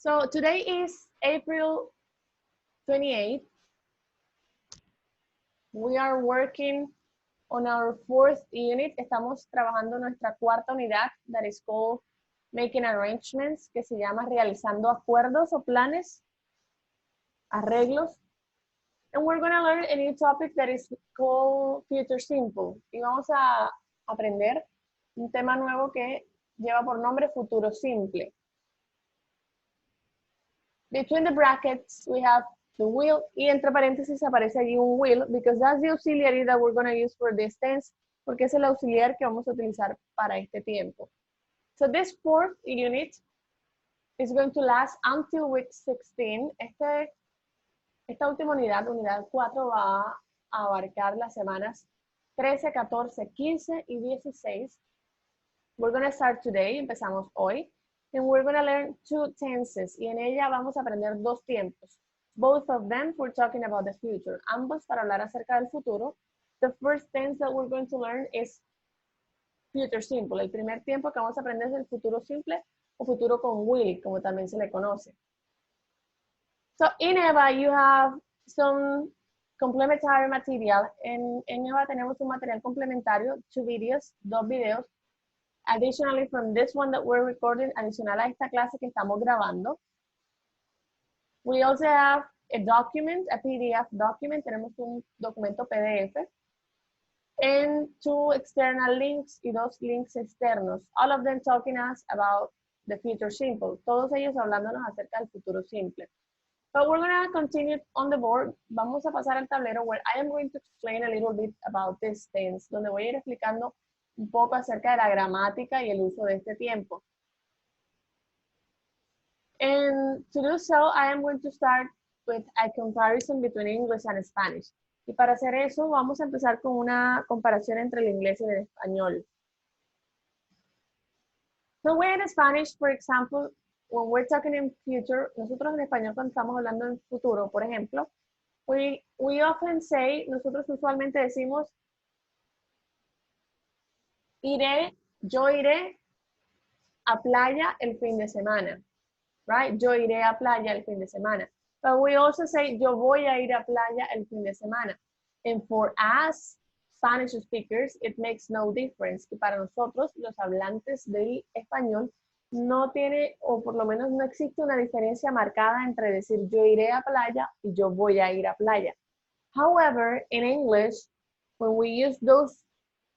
So today is April 28th. We are working on our fourth unit. Estamos trabajando nuestra cuarta unidad, that is called Making Arrangements, que se llama realizando acuerdos o planes, arreglos. And we're going to learn a new topic that is called Future Simple. Y vamos a aprender un tema nuevo que lleva por nombre futuro simple. Between the brackets, we have the will, y entre paréntesis aparece allí un will, because that's the auxiliary that we're going to use for this tense, porque es el auxiliar que vamos a utilizar para este tiempo. So this fourth unit is going to last until week 16. Esta última unidad, unidad 4, va a abarcar las semanas 13, 14, 15 y 16. We're going to start today, empezamos hoy. And we're going to learn two tenses. Y en ella vamos a aprender dos tiempos. Both of them, we're talking about the future. Ambos para hablar acerca del futuro. The first tense that we're going to learn is future simple. El primer tiempo que vamos a aprender es el futuro simple o futuro con will, como también se le conoce. So in EVA, you have some complementary material. En EVA tenemos un material complementario, dos videos. Additionally, from this one that we're recording, adicional a esta clase que estamos grabando, we also have a document, a PDF document, tenemos un documento PDF, and two external links y dos links externos, all of them talking us about the future simple, todos ellos hablándonos acerca del futuro simple. But we're going to continue on the board. Vamos a pasar al tablero where I am going to explain a little bit about this tense, donde voy a ir explicando un poco acerca de la gramática y el uso de este tiempo. And to do so, I am going to start with a comparison between English and Spanish. Y para hacer eso, vamos a empezar con una comparación entre el inglés y el español. So when in Spanish, for example, when we're talking in future, nosotros en español cuando estamos hablando en futuro, por ejemplo, we often say, nosotros usualmente decimos, yo iré a playa el fin de semana, right? Yo iré a playa el fin de semana. But we also say, yo voy a ir a playa el fin de semana. And for us, Spanish speakers, it makes no difference. Y para nosotros, los hablantes del español, no tiene, o por lo menos no existe una diferencia marcada entre decir yo iré a playa y yo voy a ir a playa. However, in English, when we use those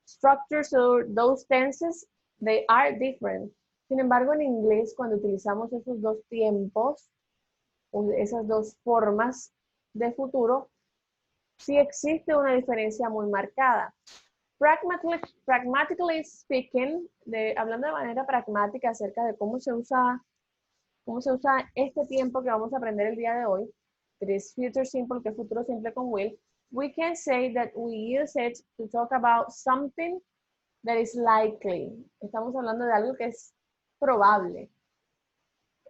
structures or those tenses, they are different. Sin embargo, en inglés, cuando utilizamos esos dos tiempos, esas dos formas de futuro, sí existe una diferencia muy marcada. Pragmatically speaking, hablando de manera pragmática acerca de cómo se usa este tiempo que vamos a aprender el día de hoy, that is future simple, que es futuro simple con will, we can say that we use it to talk about something that is likely. Estamos hablando de algo que es probable.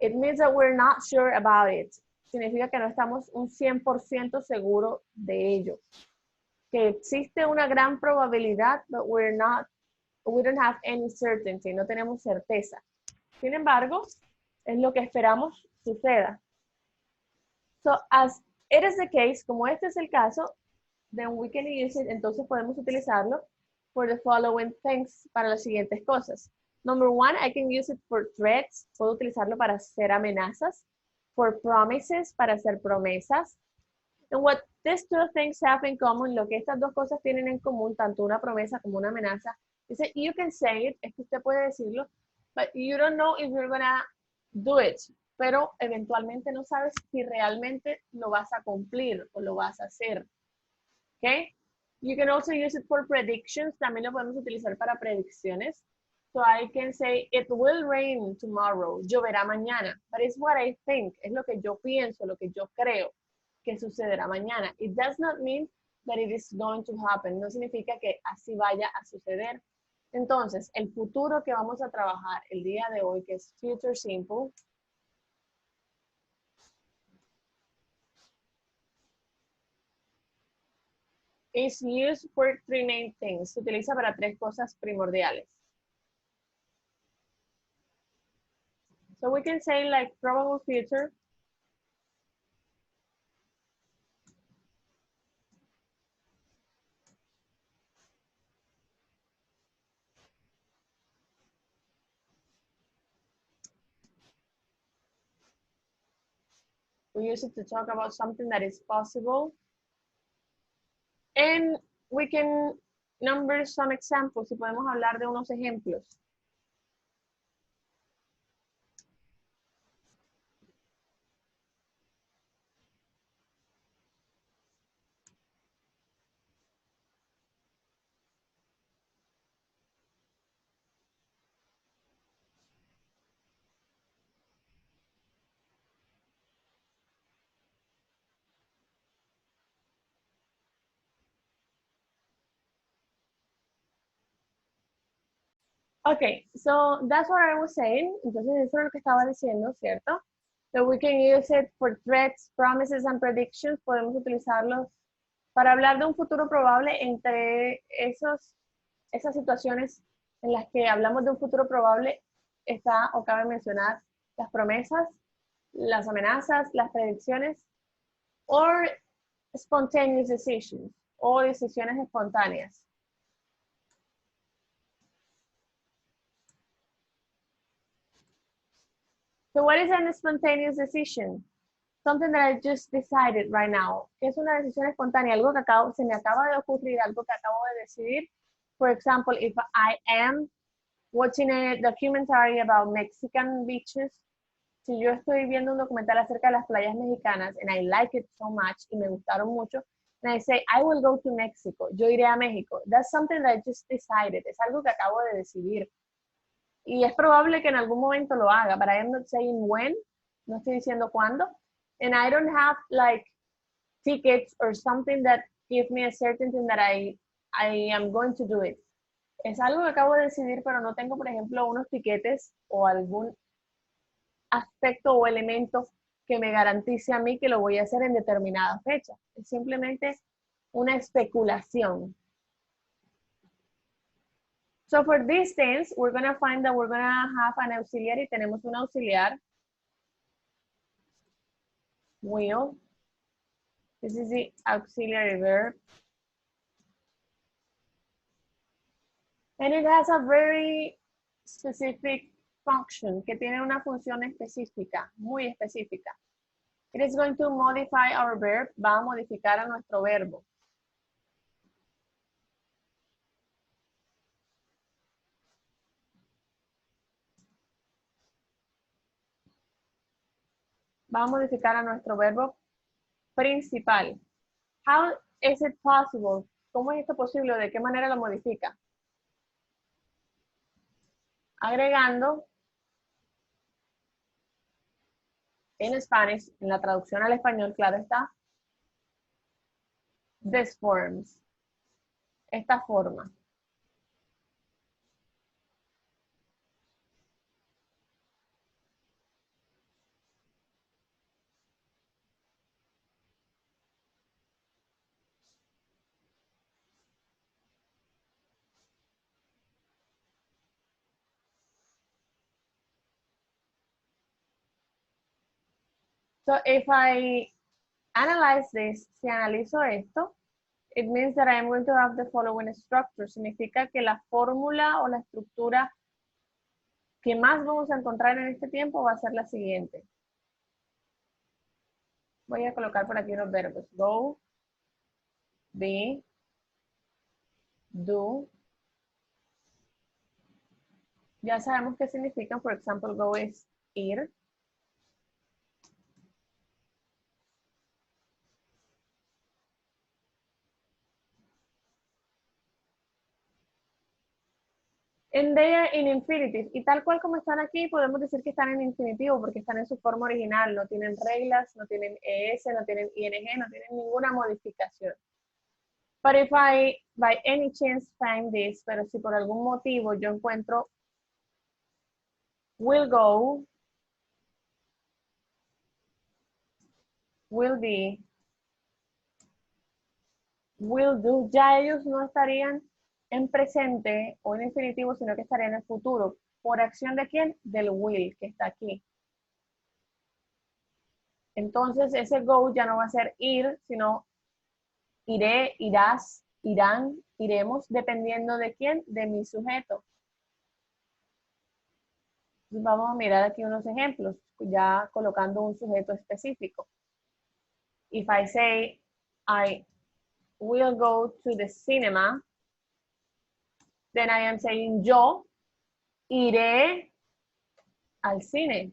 It means that we're not sure about it. Significa que no estamos un 100% seguro de ello. Que existe una gran probabilidad, but we don't have any certainty. No tenemos certeza. Sin embargo, es lo que esperamos suceda. So, as it is the case, como este es el caso, then we can use it, entonces podemos utilizarlo for the following things, para las siguientes cosas. Number one, I can use it for threats. Puedo utilizarlo para hacer amenazas. For promises, para hacer promesas. And what these two things have in common, lo que estas dos cosas tienen en común, tanto una promesa como una amenaza, is that you can say it, es que usted puede decirlo, but you don't know if you're gonna do it. Pero eventualmente no sabes si realmente lo vas a cumplir o lo vas a hacer. Okay? You can also use it for predictions. También lo podemos utilizar para predicciones. So I can say, it will rain tomorrow. Lloverá mañana. But it's what I think. Es lo que yo pienso, lo que yo creo que sucederá mañana. It does not mean that it is going to happen. No significa que así vaya a suceder. Entonces, el futuro que vamos a trabajar el día de hoy, que es future simple, is used for three main things. Se utiliza para tres cosas primordiales. So we can say like probable future. We use it to talk about something that is possible. And we can number some examples. Y podemos hablar de unos ejemplos. Okay, so that's what I was saying. Entonces eso es lo que estaba diciendo, ¿cierto? So we can use it for threats, promises and predictions. Podemos utilizarlos para hablar de un futuro probable entre esas situaciones en las que hablamos de un futuro probable. Está o cabe mencionar las promesas, las amenazas, las predicciones, or spontaneous decisions, o decisiones espontáneas. So what is a spontaneous decision? Something that I just decided right now. ¿Qué es una decisión espontánea? Algo que se me acaba de ocurrir, algo que acabo de decidir. For example, if I am watching a documentary about Mexican beaches, si yo estoy viendo un documental acerca de las playas mexicanas and I like it so much y me gustaron mucho, and I say, I will go to Mexico. Yo iré a México. That's something that I just decided. Es algo que acabo de decidir. Y es probable que en algún momento lo haga, but I am not saying when, no estoy diciendo cuándo. And I don't have like tickets or something that give me a certainty that I am going to do it. Es algo que acabo de decidir, pero no tengo, por ejemplo, unos tiquetes o algún aspecto o elemento que me garantice a mí que lo voy a hacer en determinada fecha. Es simplemente una especulación. So for this tense, we're going to find that we're going to have an auxiliary. Tenemos un auxiliar. Will. This is the auxiliary verb. And it has a very specific function, que tiene una función específica, muy específica. It is going to modify our verb. Va a modificar a nuestro verbo. Va a modificar a nuestro verbo principal. How is it possible? ¿Cómo es esto posible? ¿De qué manera lo modifica? Agregando en Spanish, en la traducción al español, claro está, these forms, esta forma. So if I analyze this, si analizo esto, it means that I am going to have the following structure. Significa que la fórmula o la estructura que más vamos a encontrar en este tiempo va a ser la siguiente. Voy a colocar por aquí los verbos. Go, be, do. Ya sabemos qué significan. Por ejemplo, go es ir. And they are in infinitive. Y tal cual como están aquí, podemos decir que están en infinitivo porque están en su forma original. No tienen reglas, no tienen ES, no tienen ING, no tienen ninguna modificación. But if I, by any chance, find this, pero si por algún motivo yo encuentro will go, will be, will do, ya ellos no estarían en presente o en infinitivo, sino que estarían en el futuro. ¿Por acción de quién? Del will, que está aquí. Entonces ese go ya no va a ser ir, sino iré, irás, irán, iremos, dependiendo de quién, de mi sujeto. Entonces vamos a mirar aquí unos ejemplos, ya colocando un sujeto específico. If I say, I will go to the cinema, then I am saying yo iré al cine.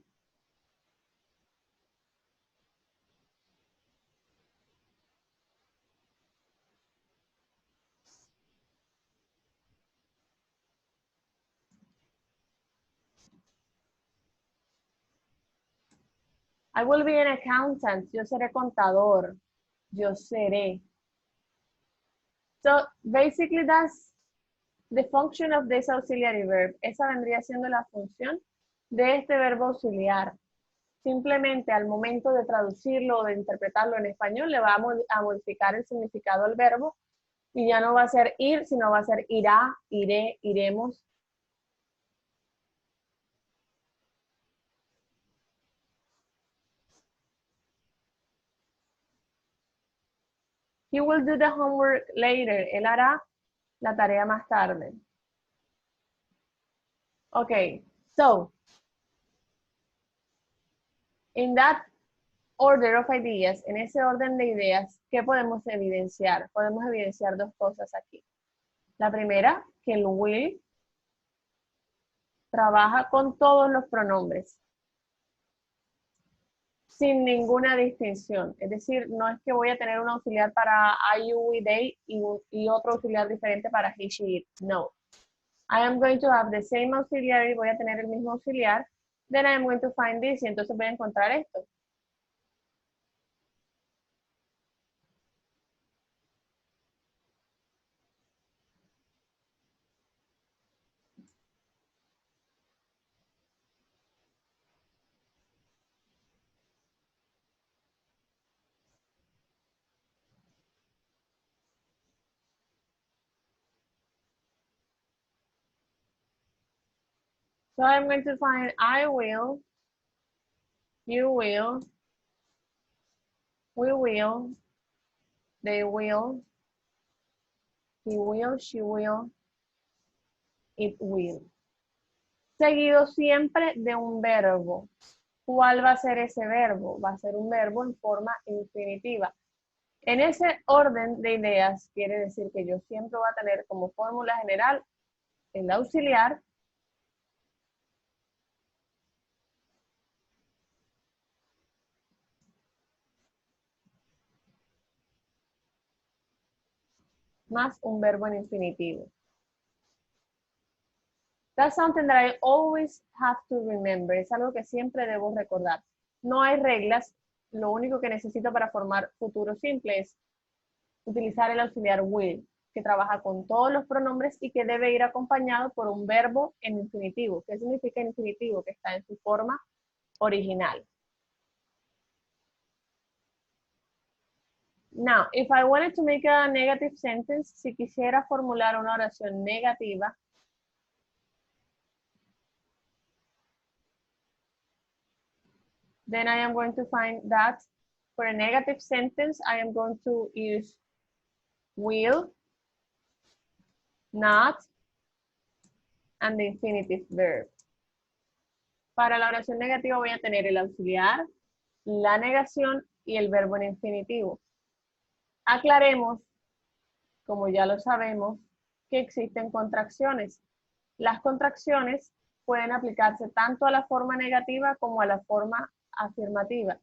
I will be an accountant. Yo seré contador. Yo seré. So basically that's the function of this auxiliary verb. Esa vendría siendo la función de este verbo auxiliar. Simplemente al momento de traducirlo o de interpretarlo en español le vamos a modificar el significado al verbo y ya no va a ser ir, sino va a ser irá, iré, iremos. He will do the homework later. Él hará la tarea más tarde. Okay, so in that order of ideas, en ese orden de ideas, ¿qué podemos evidenciar? Podemos evidenciar dos cosas aquí. La primera, que el will trabaja con todos los pronombres, sin ninguna distinción. Es decir, no es que voy a tener un auxiliar para I, you, we, they y otro auxiliar diferente para he, she, it. No. I am going to have the same auxiliary, voy a tener el mismo auxiliar, then I am going to find this, y entonces voy a encontrar esto. So I'm going to find I will, you will, we will, they will, he will, she will, it will. Seguido siempre de un verbo. ¿Cuál va a ser ese verbo? Va a ser un verbo en forma infinitiva. En ese orden de ideas quiere decir que yo siempre voy a tener como fórmula general el auxiliar más un verbo en infinitivo. That's something that I always have to remember. Es algo que siempre debo recordar. No hay reglas. Lo único que necesito para formar futuro simple es utilizar el auxiliar will, que trabaja con todos los pronombres y que debe ir acompañado por un verbo en infinitivo. ¿Qué significa infinitivo? Que está en su forma original. Now, if I wanted to make a negative sentence, si quisiera formular una oración negativa, then I am going to find that for a negative sentence, I am going to use will, not, and the infinitive verb. Para la oración negativa voy a tener el auxiliar, la negación y el verbo en infinitivo. Aclaremos, como ya lo sabemos, que existen contracciones. Las contracciones pueden aplicarse tanto a la forma negativa como a la forma afirmativa.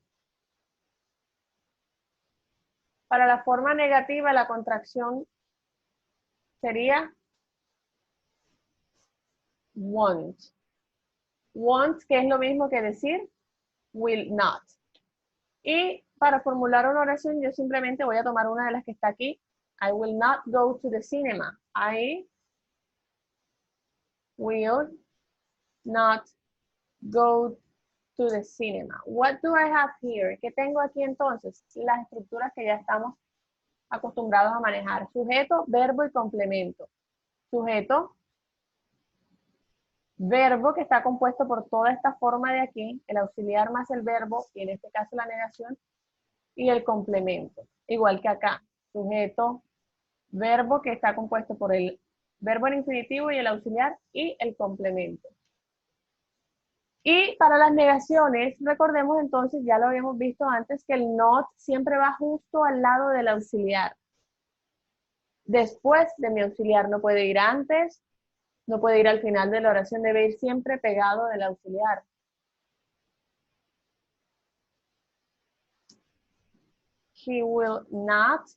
Para la forma negativa, la contracción sería won't. Won't, que es lo mismo que decir will not. Y para formular una oración, yo simplemente voy a tomar una de las que está aquí. I will not go to the cinema. I will not go to the cinema. What do I have here? ¿Qué tengo aquí entonces? Las estructuras que ya estamos acostumbrados a manejar. Sujeto, verbo y complemento. Sujeto, Verbo que está compuesto por toda esta forma de aquí, el auxiliar más el verbo, y en este caso la negación, y el complemento. Igual que acá, sujeto, verbo que está compuesto por el verbo en infinitivo y el auxiliar y el complemento. Y para las negaciones, recordemos entonces, ya lo habíamos visto antes, que el not siempre va justo al lado del auxiliar. Después de mi auxiliar, no puede ir antes, no puede ir al final de la oración, debe ir siempre pegado del auxiliar. He will not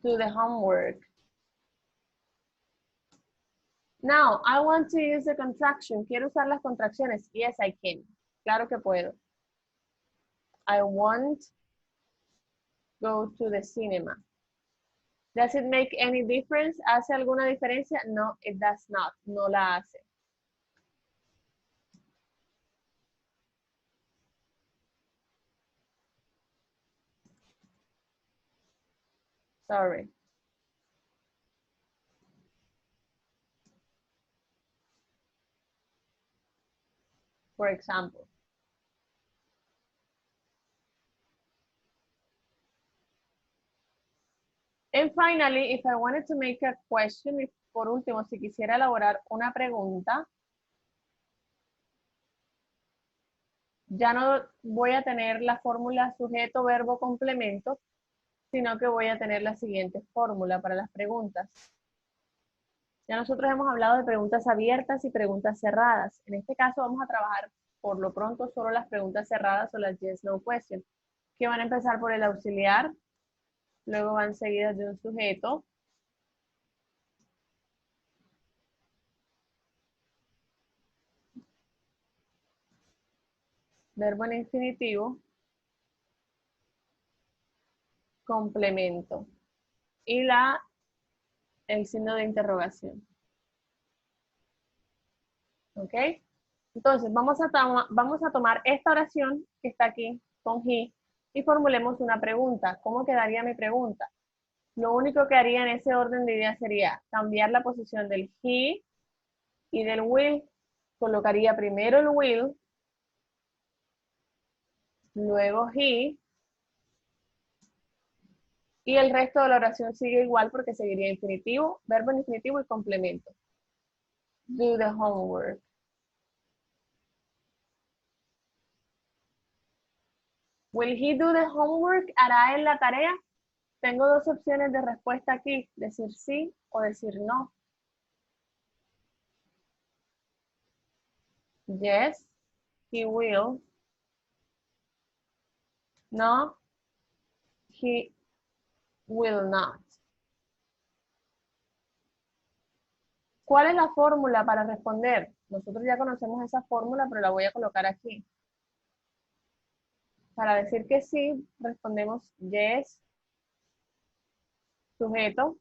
do the homework. Now, I want to use the contraction. Quiero usar las contracciones. Yes, I can. Claro que puedo. I won't go to the cinema. Does it make any difference? ¿Hace alguna diferencia? No, it does not. No la hace. Sorry. For example. And finally, if I wanted to make a question, por último, si quisiera elaborar una pregunta, ya no voy a tener la fórmula sujeto, verbo, complemento, sino que voy a tener la siguiente fórmula para las preguntas. Ya nosotros hemos hablado de preguntas abiertas y preguntas cerradas. En este caso vamos a trabajar por lo pronto solo las preguntas cerradas o las yes, no question, que van a empezar por el auxiliar, luego van seguidas de un sujeto, verbo en infinitivo, complemento y el signo de interrogación. ¿Ok? Entonces, vamos a tomar esta oración que está aquí con he y formulemos una pregunta. ¿Cómo quedaría mi pregunta? Lo único que haría en ese orden de ideas sería cambiar la posición del he y del will. Colocaría primero el will, luego he, y el resto de la oración sigue igual porque seguiría infinitivo, verbo en infinitivo y complemento. Do the homework. Will he do the homework? ¿Hará él la tarea? Tengo dos opciones de respuesta aquí, decir sí o decir no. Yes, he will. No, he will not. ¿Cuál es la fórmula para responder? Nosotros ya conocemos esa fórmula, pero la voy a colocar aquí. Para decir que sí, respondemos yes, sujeto,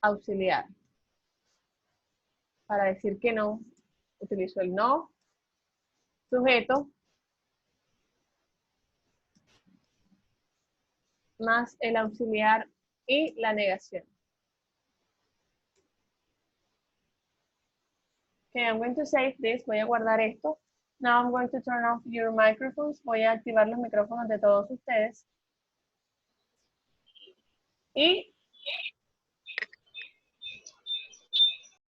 auxiliar. Para decir que no, utilizo el no, sujeto, más el auxiliar y la negación. Okay, I'm going to save this. Voy a guardar esto. Now I'm going to turn off your microphones. Voy a activar los micrófonos de todos ustedes. Y